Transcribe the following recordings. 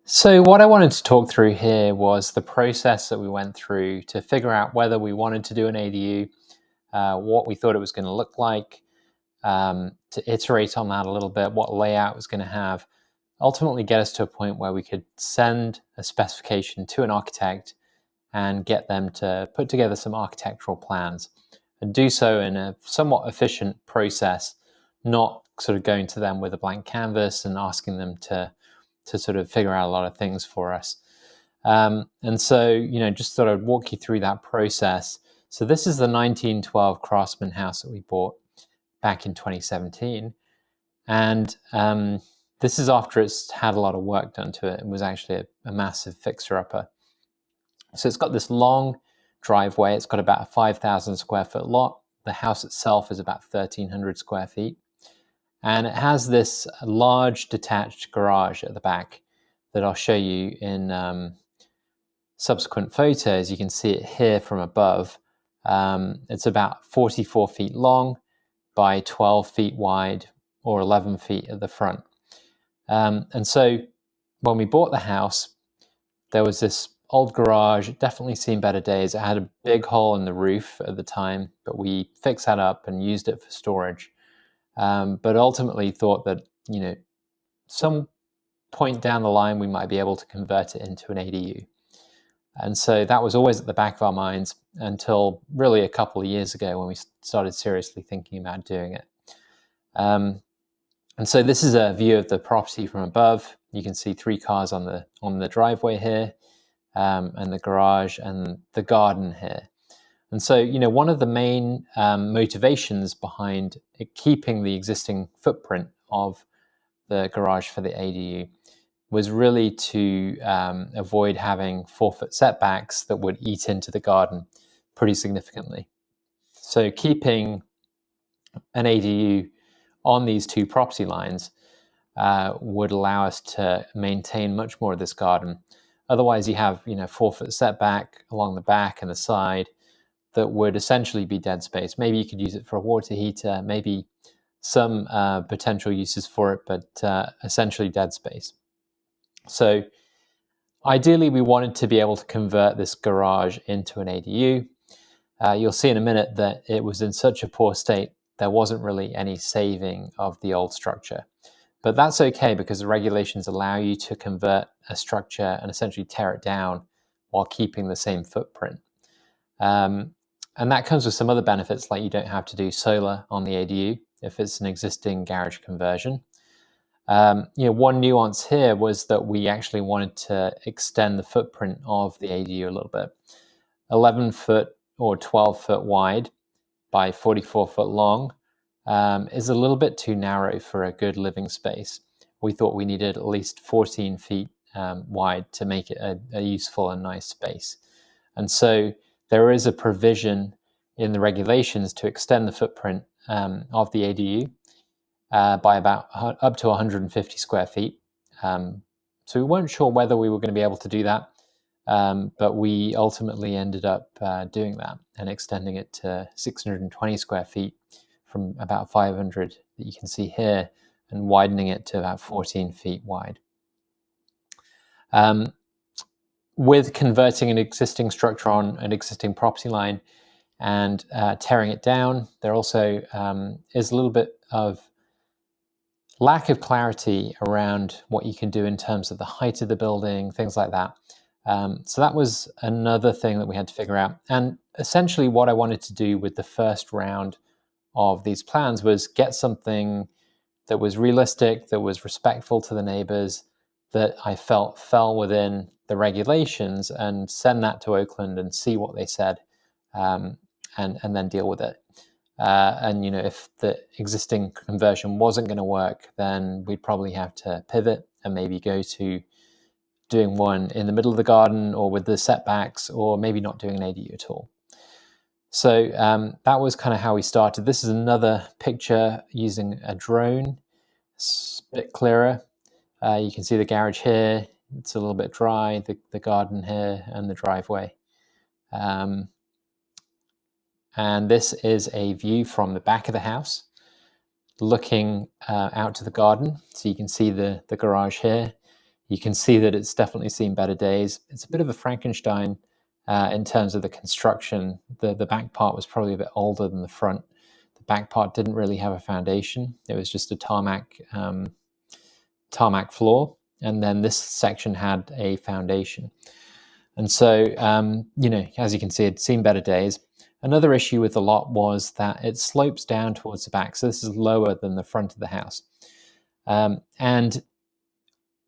So what I wanted to talk through here was the process that we went through to figure out whether we wanted to do an ADU, what we thought it was going to look like, to iterate on that a little bit, what layout it was going to have, ultimately get us to a point where we could send a specification to an architect and get them to put together some architectural plans and do so in a somewhat efficient process, not sort of going to them with a blank canvas and asking them to sort of figure out a lot of things for us. And so, just thought I'd walk you through that process. So this is the 1912 Craftsman house that we bought back in 2017. And this is after it's had a lot of work done to it. It was actually a massive fixer-upper. So it's got this long driveway. It's got about a 5,000 square foot lot. The house itself is about 1,300 square feet. And it has this large detached garage at the back that I'll show you in subsequent photos. You can see it here from above. It's about 44 feet long by 12 feet wide or 11 feet at the front. And so when we bought the house, there was this old garage. It definitely seen better days. It had a big hole in the roof at the time, but we fixed that up and used it for storage. But ultimately thought that, some point down the line, we might be able to convert it into an ADU. And so that was always at the back of our minds until really a couple of years ago when we started seriously thinking about doing it. And so this is a view of the property from above. You can see 3 cars on the driveway here, and the garage and the garden here. And so, one of the main motivations behind keeping the existing footprint of the garage for the ADU was really to avoid having 4-foot setbacks that would eat into the garden pretty significantly. So keeping an ADU on these 2 property lines would allow us to maintain much more of this garden. Otherwise, you have 4-foot setback along the back and the side that would essentially be dead space. Maybe you could use it for a water heater, maybe some potential uses for it, but essentially dead space. So ideally, we wanted to be able to convert this garage into an ADU. You'll see in a minute that it was in such a poor state, there wasn't really any saving of the old structure. But that's okay because the regulations allow you to convert a structure and essentially tear it down while keeping the same footprint. And that comes with some other benefits, like you don't have to do solar on the ADU if it's an existing garage conversion. One nuance here was that we actually wanted to extend the footprint of the ADU a little bit. 11 foot or 12 foot wide by 44 foot long is a little bit too narrow for a good living space. We thought we needed at least 14 feet wide to make it a useful and nice space. And so there is a provision in the regulations to extend the footprint of the ADU by about up to 150 square feet. So we weren't sure whether we were going to be able to do that, but we ultimately ended up doing that and extending it to 620 square feet from about 500 that you can see here, and widening it to about 14 feet wide. With converting an existing structure on an existing property line and tearing it down, there also is a little bit of lack of clarity around what you can do in terms of the height of the building, things like that. So that was another thing that we had to figure out. And essentially what I wanted to do with the first round of these plans was get something that was realistic, that was respectful to the neighbors, that I felt fell within the regulations, and send that to Oakland and see what they said, and then deal with it. And if the existing conversion wasn't going to work, then we'd probably have to pivot and maybe go to doing one in the middle of the garden or with the setbacks, or maybe not doing an ADU at all. So that was kind of how we started. This is another picture using a drone. It's a bit clearer. You can see the garage here. It's a little bit dry, the garden here and the driveway. And this is a view from the back of the house, looking out to the garden. So you can see the garage here. You can see that it's definitely seen better days. It's a bit of a Frankenstein in terms of the construction. The back part was probably a bit older than the front. The back part didn't really have a foundation. It was just a tarmac floor, and then this section had a foundation. And so, as you can see, it's seen better days. Another issue with the lot was that it slopes down towards the back. So this is lower than the front of the house. And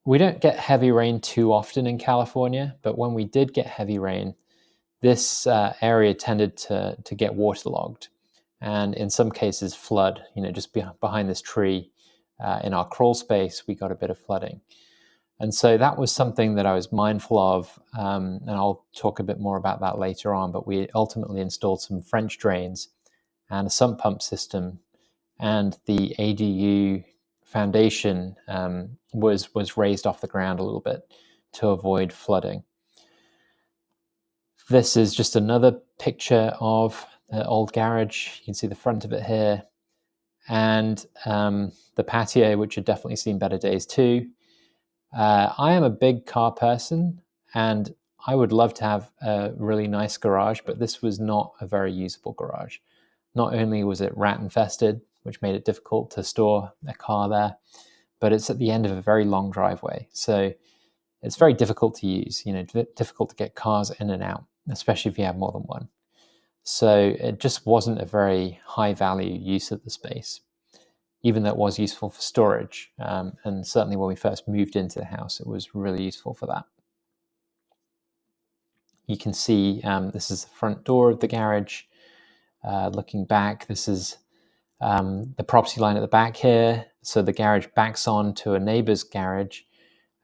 we don't get heavy rain too often in California, but when we did get heavy rain, this area tended to get waterlogged, and in some cases flood. Just behind this tree in our crawl space, we got a bit of flooding. And so that was something that I was mindful of, and I'll talk a bit more about that later on, but we ultimately installed some French drains and a sump pump system, and the ADU foundation was raised off the ground a little bit to avoid flooding. This is just another picture of the old garage. You can see the front of it here, and the patio, which had definitely seen better days too. I am a big car person, and I would love to have a really nice garage, but this was not a very usable garage. Not only was it rat infested, which made it difficult to store a car there, but it's at the end of a very long driveway. So it's very difficult to use, difficult to get cars in and out, especially if you have more than one. So it just wasn't a very high value use of the space, even though it was useful for storage. And certainly when we first moved into the house, it was really useful for that. You can see this is the front door of the garage. Looking back, this is the property line at the back here. So the garage backs on to a neighbor's garage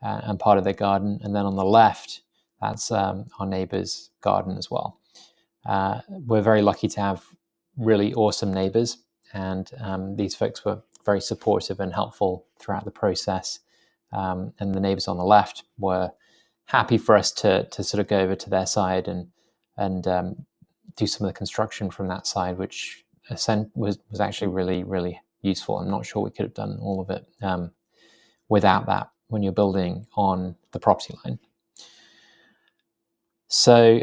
and part of their garden. And then on the left, that's our neighbor's garden as well. We're very lucky to have really awesome neighbors, and these folks were very supportive and helpful throughout the process. And the neighbors on the left were happy for us to sort of go over to their side and do some of the construction from that side, which was actually really, really useful. I'm not sure we could have done all of it without that when you're building on the property line. So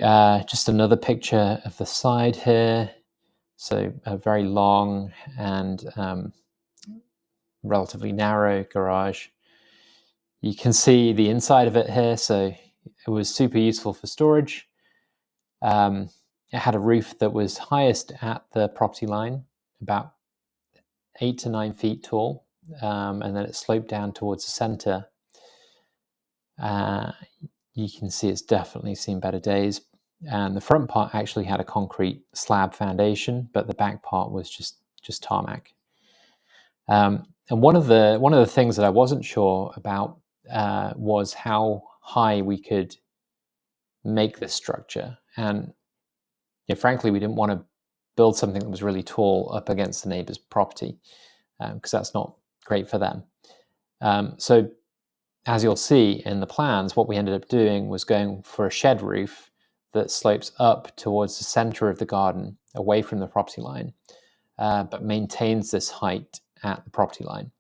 just another picture of the side here. So a very long and relatively narrow garage. You can see the inside of it here. So it was super useful for storage. It had a roof that was highest at the property line, about 8 to 9 feet tall, and then it sloped down towards the center. You can see it's definitely seen better days. And the front part actually had a concrete slab foundation, but the back part was just tarmac. And one of the things that I wasn't sure about was how high we could make this structure. And frankly, we didn't want to build something that was really tall up against the neighbor's property, because that's not great for them. So as you'll see in the plans, what we ended up doing was going for a shed roof that slopes up towards the center of the garden, away from the property line, but maintains this height at the property line.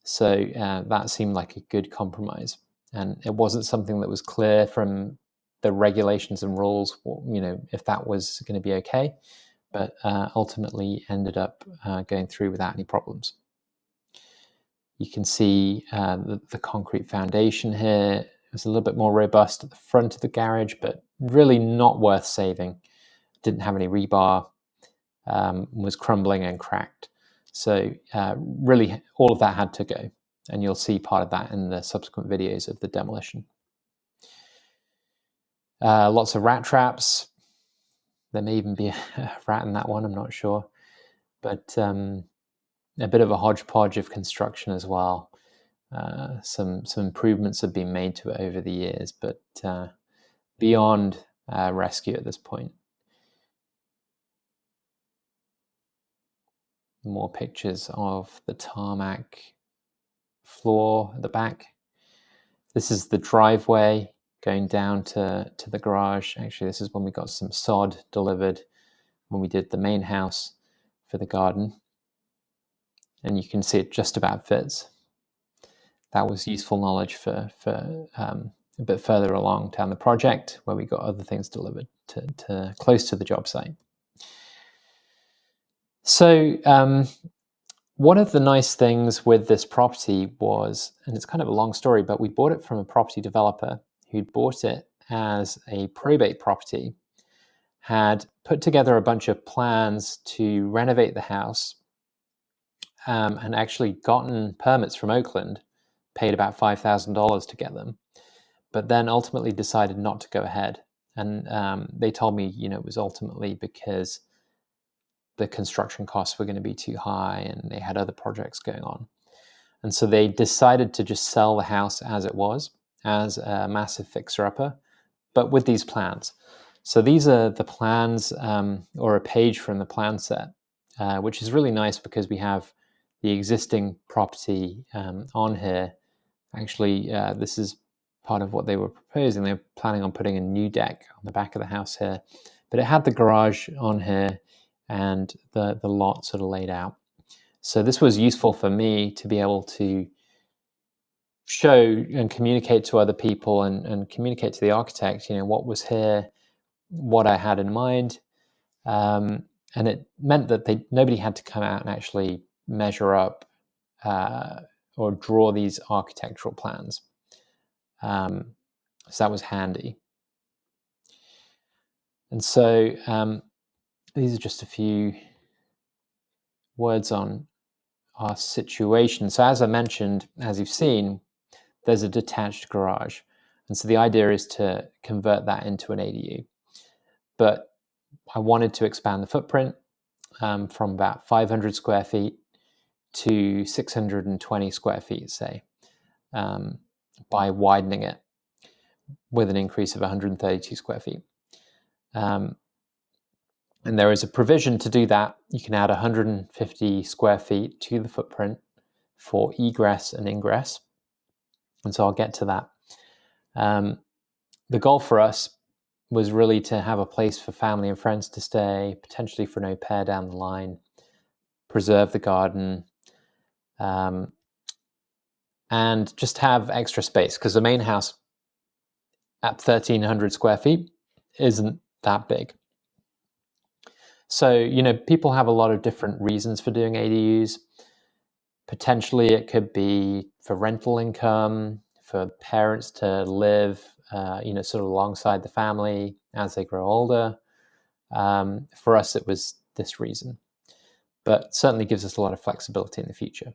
So that seemed like a good compromise. And it wasn't something that was clear from the regulations and rules, if that was going to be okay, but ultimately ended up going through without any problems. You can see the concrete foundation here. It was a little bit more robust at the front of the garage, but really not worth saving. Didn't have any rebar, was crumbling and cracked. So really all of that had to go. And you'll see part of that in the subsequent videos of the demolition. Lots of rat traps. There may even be a rat in that one, I'm not sure. But a bit of a hodgepodge of construction as well. Some improvements have been made to it over the years, but beyond rescue at this point. More pictures of the tarmac floor at the back. This is the driveway going down to the garage. Actually, this is when we got some sod delivered when we did the main house for the garden. And you can see it just about fits. that was useful knowledge for a bit further along down the project, where we got other things delivered to close to the job site. So one of the nice things with this property was, and it's kind of a long story, but we bought it from a property developer who'd bought it as a probate property, had put together a bunch of plans to renovate the house, and actually gotten permits from Oakland, paid about $5,000 to get them, but then ultimately decided not to go ahead. And they told me, it was ultimately because the construction costs were going to be too high and they had other projects going on. And so they decided to just sell the house as it was, as a massive fixer-upper, but with these plans. So these are the plans, or a page from the plan set, which is really nice because we have the existing property on here. Actually, this is part of what they were proposing. They were planning on putting a new deck on the back of the house here, but it had the garage on here and the lot sort of laid out. So this was useful for me to be able to show and communicate to other people and communicate to the architect, what was here, what I had in mind. And it meant that nobody had to come out and actually measure up or draw these architectural plans. So that was handy. And so these are just a few words on our situation. So as I mentioned, as you've seen, there's a detached garage. And so the idea is to convert that into an ADU. But I wanted to expand the footprint from about 500 square feet to 620 square feet, say, by widening it with an increase of 132 square feet. And there is a provision to do that. You can add 150 square feet to the footprint for egress and ingress. And so I'll get to that. The goal for us was really to have a place for family and friends to stay, potentially for an au pair down the line, preserve the garden, and just have extra space, because the main house at 1,300 square feet isn't that big. So, people have a lot of different reasons for doing ADUs. Potentially it could be for rental income, for parents to live, sort of alongside the family as they grow older. For us, it was this reason, but certainly gives us a lot of flexibility in the future.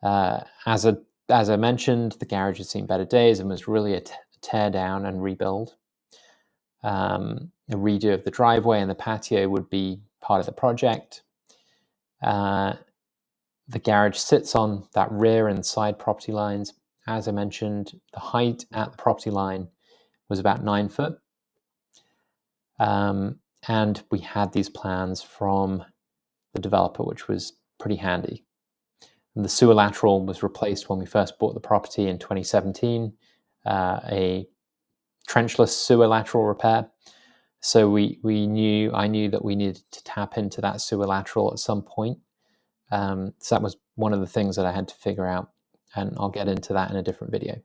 As I mentioned, the garage had seen better days and was really a tear down and rebuild. A redo of the driveway and the patio would be part of the project. The garage sits on that rear and side property lines. As I mentioned, the height at the property line was about 9 foot. And we had these plans from the developer, which was pretty handy. And the sewer lateral was replaced when we first bought the property in 2017, a trenchless sewer lateral repair. So I knew that we needed to tap into that sewer lateral at some point. So that was one of the things that I had to figure out, and I'll get into that in a different video.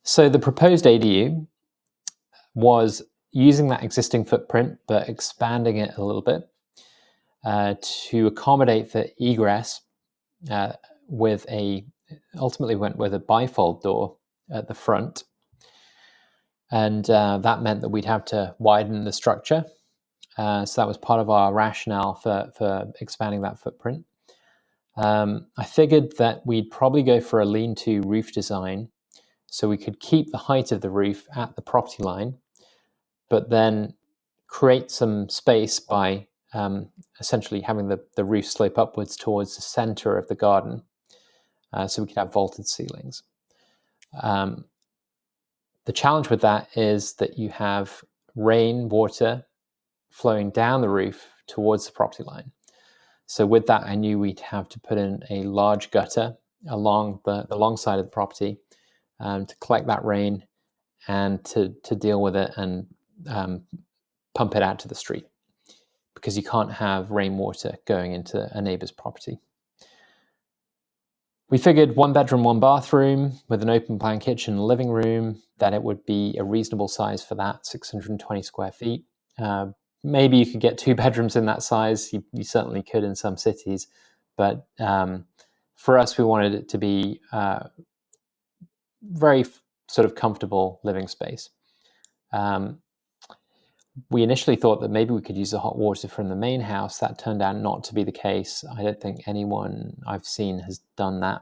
So the proposed ADU was using that existing footprint, but expanding it a little bit to accommodate the egress ultimately went with a bifold door at the front. And that meant that we'd have to widen the structure. So that was part of our rationale for expanding that footprint. I figured that we'd probably go for a lean-to roof design, so we could keep the height of the roof at the property line, but then create some space by essentially having the roof slope upwards towards the center of the garden, so we could have vaulted ceilings. The challenge with that is that you have rain water flowing down the roof towards the property line. So with that, I knew we'd have to put in a large gutter along the long side of the property to collect that rain and to deal with it and pump it out to the street, because you can't have rainwater going into a neighbor's property. We figured 1 bedroom, 1 bathroom with an open plan kitchen and living room, that it would be a reasonable size for that, 620 square feet. Maybe you could get 2 bedrooms in that size. You certainly could in some cities. But for us, we wanted it to be very sort of comfortable living space. We initially thought that maybe we could use the hot water from the main house. That turned out not to be the case. I don't think anyone I've seen has done that.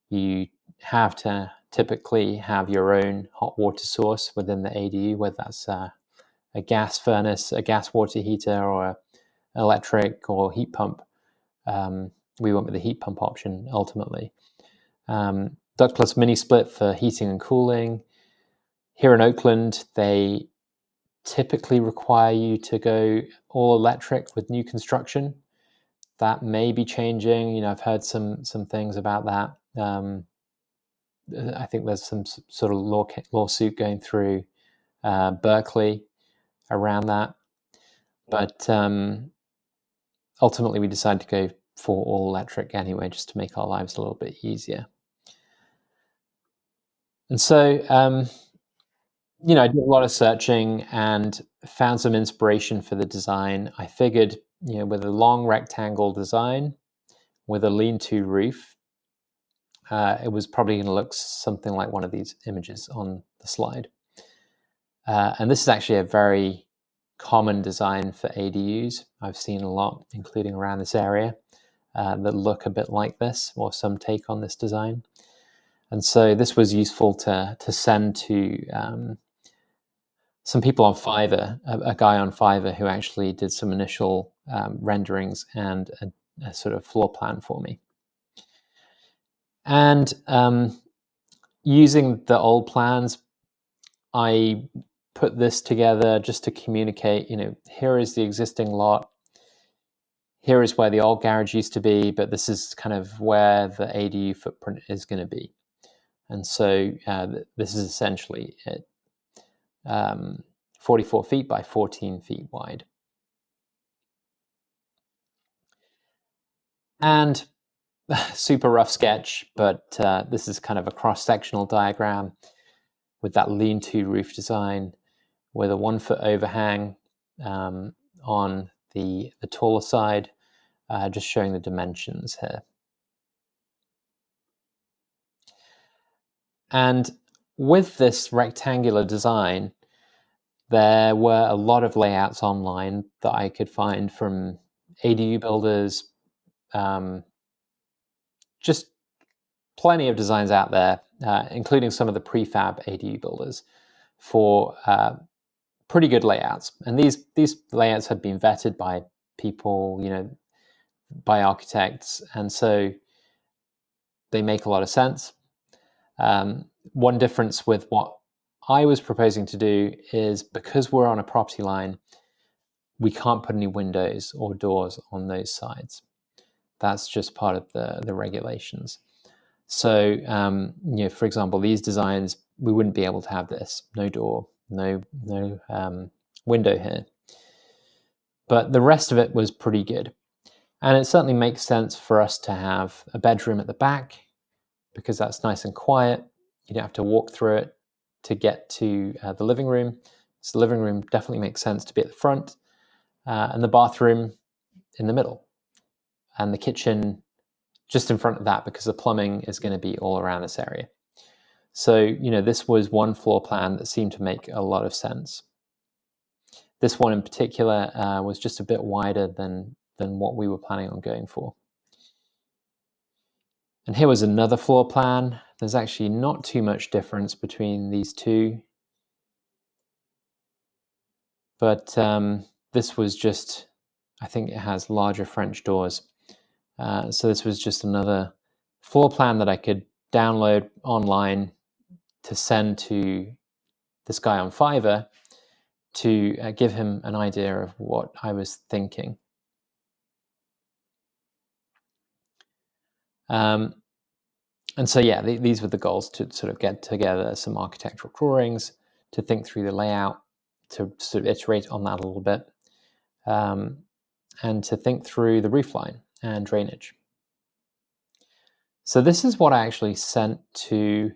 You have to typically have your own hot water source within the ADU, whether that's a gas furnace, a gas water heater, or an electric or heat pump. We went with the heat pump option ultimately. Ductless mini split for heating and cooling. Here in Oakland, they typically require you to go all electric with new construction. That may be changing. I've heard some things about that. I think there's some sort of lawsuit going through Berkeley around that. But ultimately, we decided to go for all electric anyway, just to make our lives a little bit easier. And so, I did a lot of searching and found some inspiration for the design. I figured, with a long rectangle design with a lean-to roof, it was probably going to look something like one of these images on the slide. And this is actually a very common design for ADUs. I've seen a lot, including around this area, that look a bit like this, or some take on this design. And so this was useful to send to some people on Fiverr, a guy on Fiverr who actually did some initial renderings and a sort of floor plan for me. And using the old plans, I put this together just to communicate, here is the existing lot. Here is where the old garage used to be, but this is kind of where the ADU footprint is going to be. And so this is essentially it. 44 feet by 14 feet wide. And super rough sketch, but this is kind of a cross-sectional diagram with that lean-to roof design with a 1 foot overhang on the taller side, just showing the dimensions here. And with this rectangular design, there were a lot of layouts online that I could find from ADU builders, just plenty of designs out there, including some of the prefab ADU builders for pretty good layouts. And these layouts had been vetted by people, by architects, and so they make a lot of sense. One difference with what I was proposing to do is, because we're on a property line, we can't put any windows or doors on those sides. That's just part of the regulations. So, for example, these designs, we wouldn't be able to have this. No door, no window here. But the rest of it was pretty good. And it certainly makes sense for us to have a bedroom at the back, because that's nice and quiet. You don't have to walk through it to get to the living room. So the living room definitely makes sense to be at the front, and the bathroom in the middle, and the kitchen just in front of that, because the plumbing is going to be all around this area. So, this was one floor plan that seemed to make a lot of sense. This one in particular was just a bit wider than what we were planning on going for. And here was another floor plan. There's actually not too much difference between these two. But this was just, I think it has larger French doors. So this was just another floor plan that I could download online to send to this guy on Fiverr to give him an idea of what I was thinking. And so, yeah, these were the goals: to sort of get together some architectural drawings, to think through the layout, to sort of iterate on that a little bit, and to think through the roof line and drainage. So this is what I actually sent to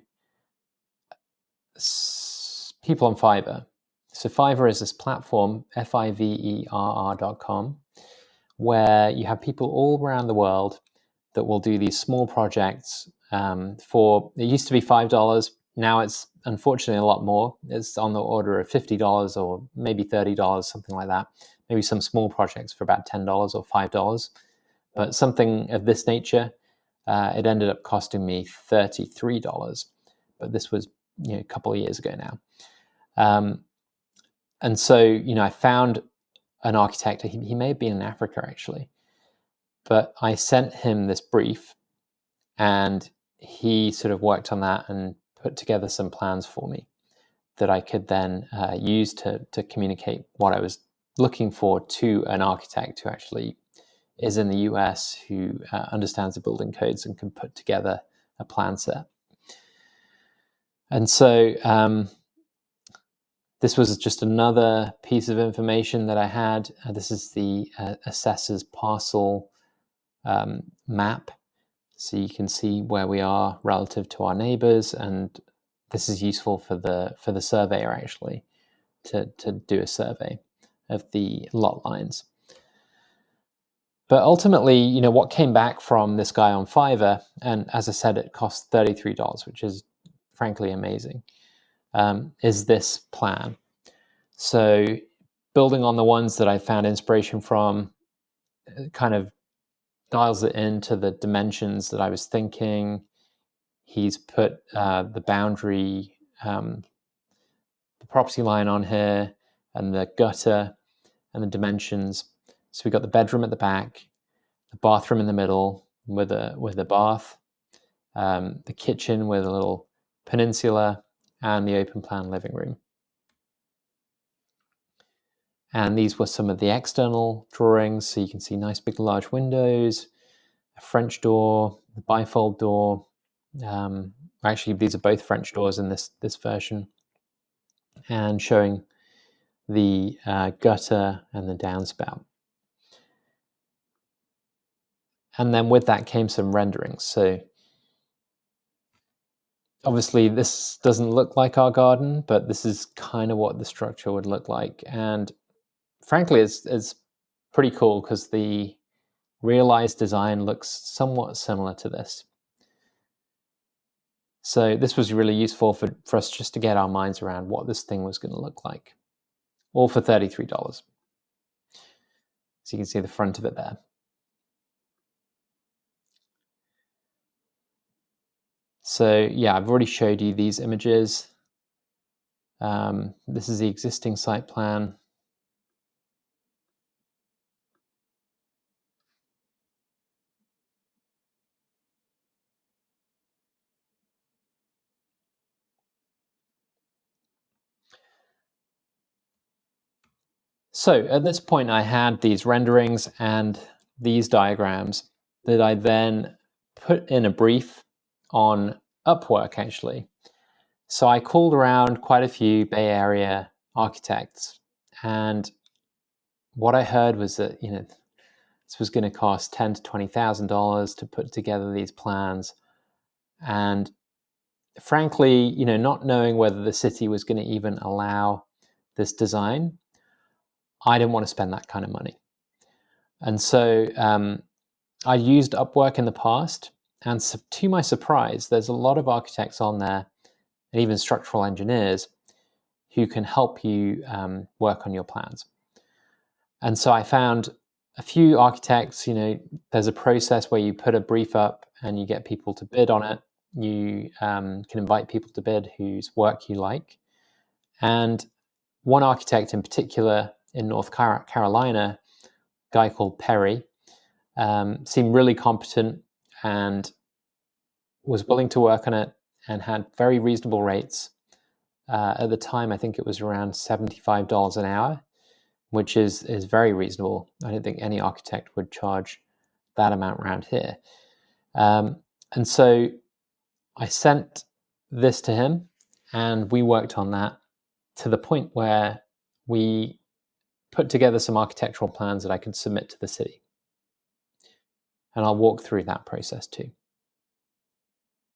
people on Fiverr. So Fiverr is this platform, Fiverr.com, where you have people all around the world that will do these small projects for, it used to be $5. Now it's unfortunately a lot more. It's on the order of $50 or maybe $30, something like that. Maybe some small projects for about $10 or $5. But something of this nature, it ended up costing me $33. But this was a couple of years ago now. And so, I found an architect. He may have been in Africa, actually. But I sent him this brief, and he sort of worked on that and put together some plans for me that I could then use to communicate what I was looking for to an architect who actually is in the US, who understands the building codes and can put together a plan set. And so this was just another piece of information that I had. This is the assessor's parcel map. So you can see where we are relative to our neighbors, and this is useful for the surveyor actually to do a survey of the lot lines. But ultimately, what came back from this guy on Fiverr, and as I said, it cost $33, which is frankly amazing, is this plan. So building on the ones that I found inspiration from, kind of dials it into the dimensions that I was thinking. He's put the boundary, the property line on here, and the gutter, and the dimensions. So we've got the bedroom at the back, the bathroom in the middle with a bath, the kitchen with a little peninsula, and the open plan living room. And these were some of the external drawings. So you can see nice big large windows, a French door, the bifold door. Actually, these are both French doors in this version, and showing the gutter and the downspout. And then with that came some renderings. So obviously this doesn't look like our garden, but this is kind of what the structure would look like. And frankly, it's pretty cool because the realized design looks somewhat similar to this. So this was really useful for us just to get our minds around what this thing was going to look like, all for $33. So you can see the front of it there. So yeah, I've already showed you these images. This is the existing site plan. So at this point, I had these renderings and these diagrams that I then put in a brief on Upwork, actually. So I called around quite a few Bay Area architects, and what I heard was that this was going to cost $10,000 to $20,000 to put together these plans, and frankly, not knowing whether the city was going to even allow this design, I didn't want to spend that kind of money. And so I used Upwork in the past, and to my surprise, there's a lot of architects on there, and even structural engineers, who can help you work on your plans. And so I found a few architects. There's a process where you put a brief up and you get people to bid on it. You can invite people to bid whose work you like. And one architect in particular in North Carolina, a guy called Perry, seemed really competent and was willing to work on it and had very reasonable rates. At the time, I think it was around $75 an hour, which is very reasonable. I don't think any architect would charge that amount around here. And so I sent this to him, and we worked on that to the point where we put together some architectural plans that I could submit to the city. And I'll walk through that process too.